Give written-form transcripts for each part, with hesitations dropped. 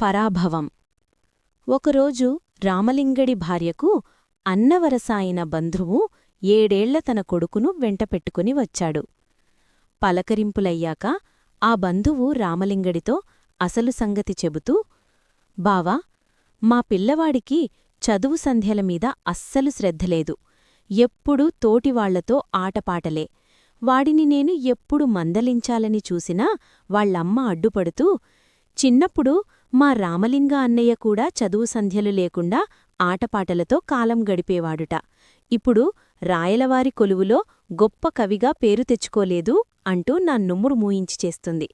పరాభవం. ఒకరోజు రామలింగడి భార్యకు అన్నవరసాయిన బంధువు 7 ఏళ్ల తన కొడుకును వెంటపెట్టుకుని వచ్చాడు. పలకరింపులయ్యాక ఆ బంధువు రామలింగడితో అసలు సంగతి చెబుతూ, బావా, మా పిల్లవాడికి చదువు సంధ్యలమీద అస్సలు శ్రద్ధలేదు. ఎప్పుడూ తోటివాళ్లతో ఆటపాటలే. వాడిని నేను ఎప్పుడు మందలించాలని చూసినా వాళ్లమ్మ అడ్డుపడుతూ, చిన్నప్పుడు మా రామలింగ అన్నయ్య కూడా చదువు సంధ్యలు లేకుండా ఆటపాటలతో కాలం గడిపేవాడుట. ఇప్పుడు రాయలవారి కొలువులో గొప్ప కవిగా పేరు తెచ్చుకోలేదు అంటూ నా నుమ్మురు మూయించి చేస్తుంది.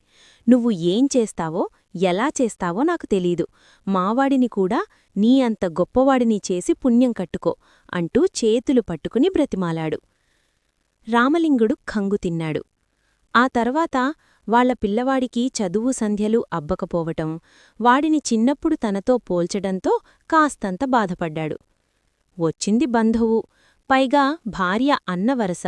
నువ్వు ఏం చేస్తావో, ఎలా చేస్తావో నాకు తెలీదు. మావాడిని కూడా నీ అంత గొప్పవాడిని చేసి పుణ్యం కట్టుకో అంటూ చేతులు పట్టుకుని బ్రతిమాలాడు. రామలింగుడు ఖంగుతిన్నాడు. ఆ తర్వాత వాళ్ల పిల్లవాడికి చదువు సంధ్యలు అబ్బకపోవటం, వాడిని చిన్నప్పుడు తనతో పోల్చడంతో కాస్తంత బాధపడ్డాడు. వచ్చింది బంధువు, పైగా భార్య అన్నవరస.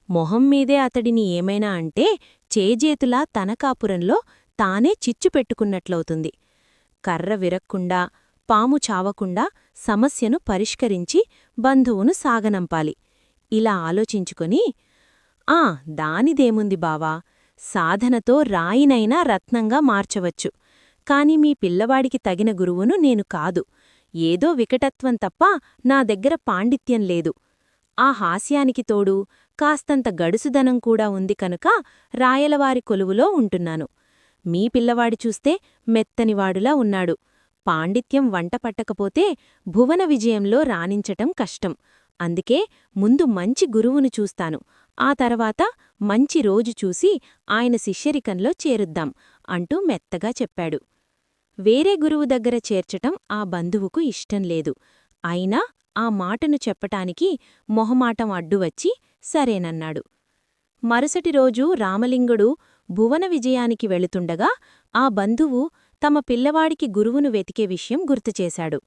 మొహం మీదే అతడిని ఏమైనా అంటే చేజేతులా తన కాపురంలో తానే చిచ్చు పెట్టుకున్నట్లవుతుంది. కర్ర విరక్కుండా, పాము చావకుండా సమస్యను పరిష్కరించి బంధువును సాగనంపాలి. ఇలా ఆలోచించుకొని, దానిదేముంది బావా, సాధనతో రాయినైనా రత్నంగా మార్చవచ్చు. కాని మీ పిల్లవాడికి తగిన గురువును నేను కాదు. ఏదో వికటత్వం తప్ప నా దగ్గర పాండిత్యం లేదు. ఆ హాస్యానికి తోడు కాస్తంత గడుసుదనం కూడా ఉంది కనుక రాయలవారి కొలువులో ఉంటున్నాను. మీ పిల్లవాడి చూస్తే మెత్తనివాడులా ఉన్నాడు. పాండిత్యం వంట పట్టకపోతే భువన విజయంలో రాణించటం కష్టం. అందుకే ముందు మంచి గురువును చూస్తాను, ఆ తర్వాత మంచి రోజు చూసి ఆయన శిష్యరికంలో చేరుద్దాం అంటూ మెత్తగా చెప్పాడు. వేరే గురువు దగ్గర చేర్చటం ఆ బంధువుకు ఇష్టంలేదు. అయినా ఆ మాటను చెప్పటానికి మొహమాటం అడ్డువచ్చి సరేనన్నాడు. మరుసటి రోజు రామలింగుడు భువన విజయానికి వెళుతుండగా ఆ బంధువు తమ పిల్లవాడికి గురువును వెతికే విషయం గుర్తుచేశాడు.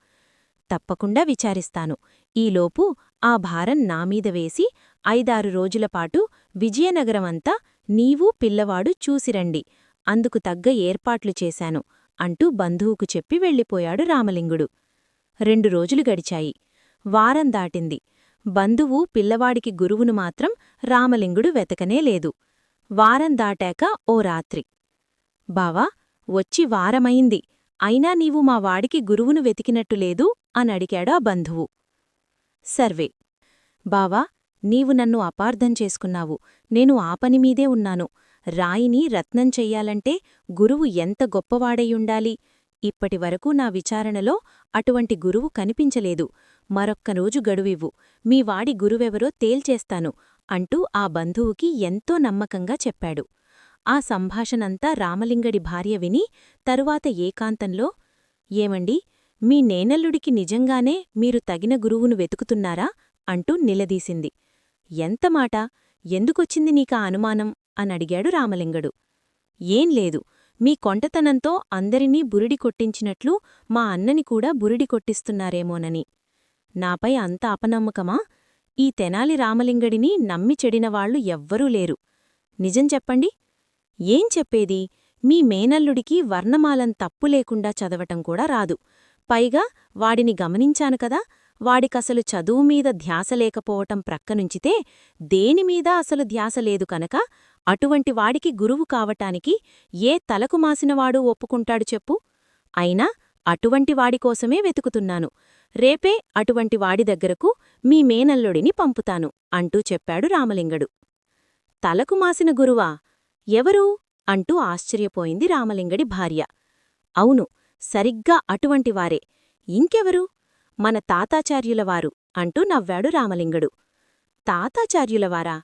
తప్పకుండా విచారిస్తాను. ఈలోపు ఆ భారం నామీద వేసి 5-6 రోజులపాటు విజయనగరమంతా నీవూ పిల్లవాడు చూసిరండి, అందుకు తగ్గ ఏర్పాట్లు చేశాను అంటూ బంధువుకు చెప్పి వెళ్ళిపోయాడు రామలింగుడు. 2 రోజులు గడిచాయి. వారం దాటింది. బంధువు పిల్లవాడికి గురువును మాత్రం రామలింగుడు వెతకనేలేదు. వారం దాటాక ఓ రాత్రి, బావా, వచ్చి వారమైంది, అయినా నీవు మా వాడికి గురువును వెతికినట్టులేదు అనడిగాడు ఆ బంధువు. సర్వే. బావా, నీవు నన్ను అపార్థం చేసుకున్నావు. నేను ఆపనిమీదే ఉన్నాను. రాయిని రత్నం చెయ్యాలంటే గురువు ఎంత గొప్పవాడయుండాలి. ఇప్పటివరకు నా విచారణలో అటువంటి గురువు కనిపించలేదు. మరొక్కరోజు గడువివ్వు, మీ వాడి గురువెవరో తేల్చేస్తాను అంటూ ఆ బంధువుకి ఎంతో నమ్మకంగా చెప్పాడు. ఆ సంభాషణంతా రామలింగడి భార్య విని తరువాత ఏకాంతంలో, ఏమండి, మీ నేనల్లుడికి నిజంగానే మీరు తగిన గురువును వెతుకుతున్నారా అంటూ నిలదీసింది. ఎంతమాట, ఎందుకొచ్చింది నీకా అనుమానం అనడిగాడు రామలింగడు. ఏం లేదు, మీ కొంటతనంతో అందరినీ బురిడి కొట్టించినట్లు మా అన్నని కూడా బురిడి కొట్టిస్తున్నారేమోనని. నాపై అంత అపనమ్మకమా? ఈ తెనాలి రామలింగడిని నమ్మి చెడినవాళ్లు ఎవ్వరూ లేరు. నిజం చెప్పండి. ఏం చెప్పేది? మీ మేనల్లుడికి వర్ణమాలం తప్పు లేకుండా చదవటం కూడా రాదు. పైగా వాడిని గమనించాను కదా, వాడికసలు చదువుమీద ధ్యాస లేకపోవటం ప్రక్కనుంచితే దేనిమీద అసలు ధ్యాస లేదు కనుక అటువంటి వాడికి గురువు కావటానికి ఏ తలకుమాసినవాడు ఒప్పుకుంటాడు చెప్పు? అయినా అటువంటి వాడికోసమే వెతుకుతున్నాను. రేపే అటువంటి వాడి దగ్గరకు మీ మేనల్లుడిని పంపుతాను అంటూ చెప్పాడు రామలింగడు. తలకుమాసిన గురువా? ఎవరు? అంటూ ఆశ్చర్యపోయింది రామలింగడి భార్య. అవును, సరిగ్గా అటువంటివారే. ఇంకెవరు? మన తాతాచార్యులవారు అంటూ నవ్వాడు రామలింగడు. తాతాచార్యులవారా?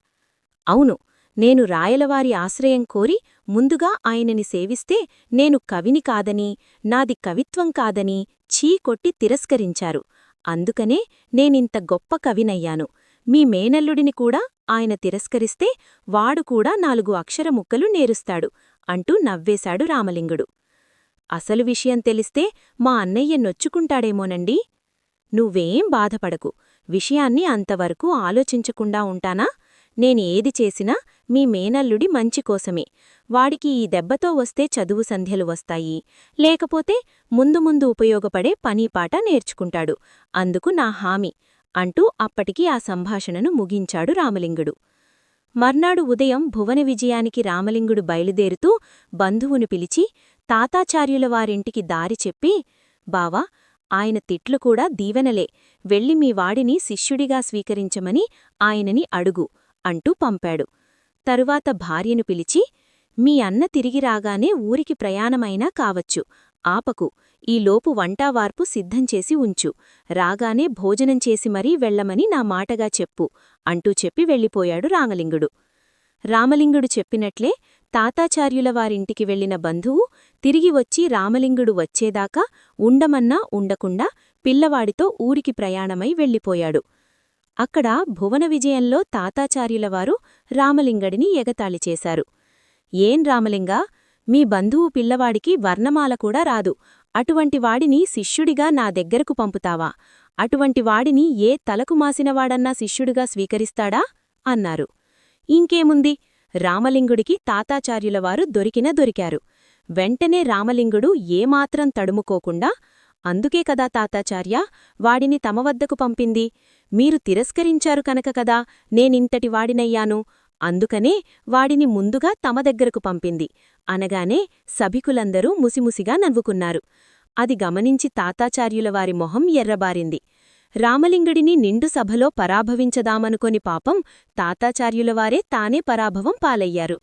అవును, నేను రాయలవారి ఆశ్రయం కోరి ముందుగా ఆయనని సేవిస్తే నేను కవిని కాదని, నాది కవిత్వం కాదని చీకొట్టి తిరస్కరించారు. అందుకనే నేనింత గొప్ప కవినయ్యాను. మీ మేనల్లుడిని కూడా ఆయన తిరస్కరిస్తే వాడు కూడా 4 అక్షరముక్కలు నేరుస్తాడు అంటూ నవ్వేశాడు రామలింగుడు. అసలు విషయం తెలిస్తే మా అన్నయ్య నొచ్చుకుంటాడేమోనండీ. నువ్వేం బాధపడకు, విషయాన్ని అంతవరకు ఆలోచించకుండా ఉంటానా? నేనేది చేసినా మీ మేనల్లుడి మంచికోసమే. వాడికి ఈ దెబ్బతో వస్తే చదువు సంధ్యలు వస్తాయి, లేకపోతే ముందు ముందు ఉపయోగపడే పనీపాట నేర్చుకుంటాడు. అందుకు నా హామీ అంటూ అప్పటికి ఆ సంభాషణను ముగించాడు రామలింగుడు. మర్నాడు ఉదయం భువన విజయానికి రామలింగుడు బయలుదేరుతూ బంధువును పిలిచి తాతాచార్యులవారింటికి దారి చెప్పి, బావా, ఆయన తిట్లు కూడా దీవెనలే, వెళ్ళి మీ వాడిని శిష్యుడిగా స్వీకరించమని ఆయనని అడుగు అంటూ పంపాడు. తరువాత భార్యను పిలిచి, మీ అన్న తిరిగి రాగానే ఊరికి ప్రయాణమైనా కావచ్చు, ఆపకు, ఈలోపు వంటావార్పు సిద్ధంచేసి ఉంచు, రాగానే భోజనం చేసి మరీ వెళ్లమని నా మాటగా చెప్పు అంటూ చెప్పి వెళ్ళిపోయాడు రామలింగుడు. రామలింగుడు చెప్పినట్లే తాతాచార్యులవారింటికి వెళ్లిన బంధువు తిరిగి వచ్చి రామలింగుడు వచ్చేదాకా ఉండమన్నా ఉండకుండా పిల్లవాడితో ఊరికి ప్రయాణమై వెళ్ళిపోయాడు. అక్కడ భువన విజయంలో తాతాచార్యులవారు రామలింగడిని ఎగతాళి చేశారు. ఏం రామలింగా, మీ బంధువు పిల్లవాడికి వర్ణమాల కూడా రాదు, అటువంటి వాడిని శిష్యుడిగా నా దగ్గరకు పంపుతావా? అటువంటి వాడిని ఏ తలకు మాసినవాడన్నా శిష్యుడిగా స్వీకరిస్తాడా అన్నారు. ఇంకేముంది, రామలింగుడికి తాతాచార్యులవారు దొరికారు. వెంటనే రామలింగుడు ఏమాత్రం తడుముకోకుండా, అందుకే కదా తాతాచార్య, వాడిని తమ వద్దకు పంపింది. మీరు తిరస్కరించారు కనుక కదా నేనింతటి వాడినయ్యాను. అందుకనే వాడిని ముందుగా తమ దగ్గరకు పంపింది అనగానే సభికులందరూ ముసిముసిగా నవ్వుకున్నారు. అది గమనించి తాతాచార్యులవారి మొహం ఎర్రబారింది. రామలింగుడిని నిండు సభలో పరాభవించదామనుకొని పాపం తాతాచార్యులవారే తానే పరాభవం పాలయ్యారు.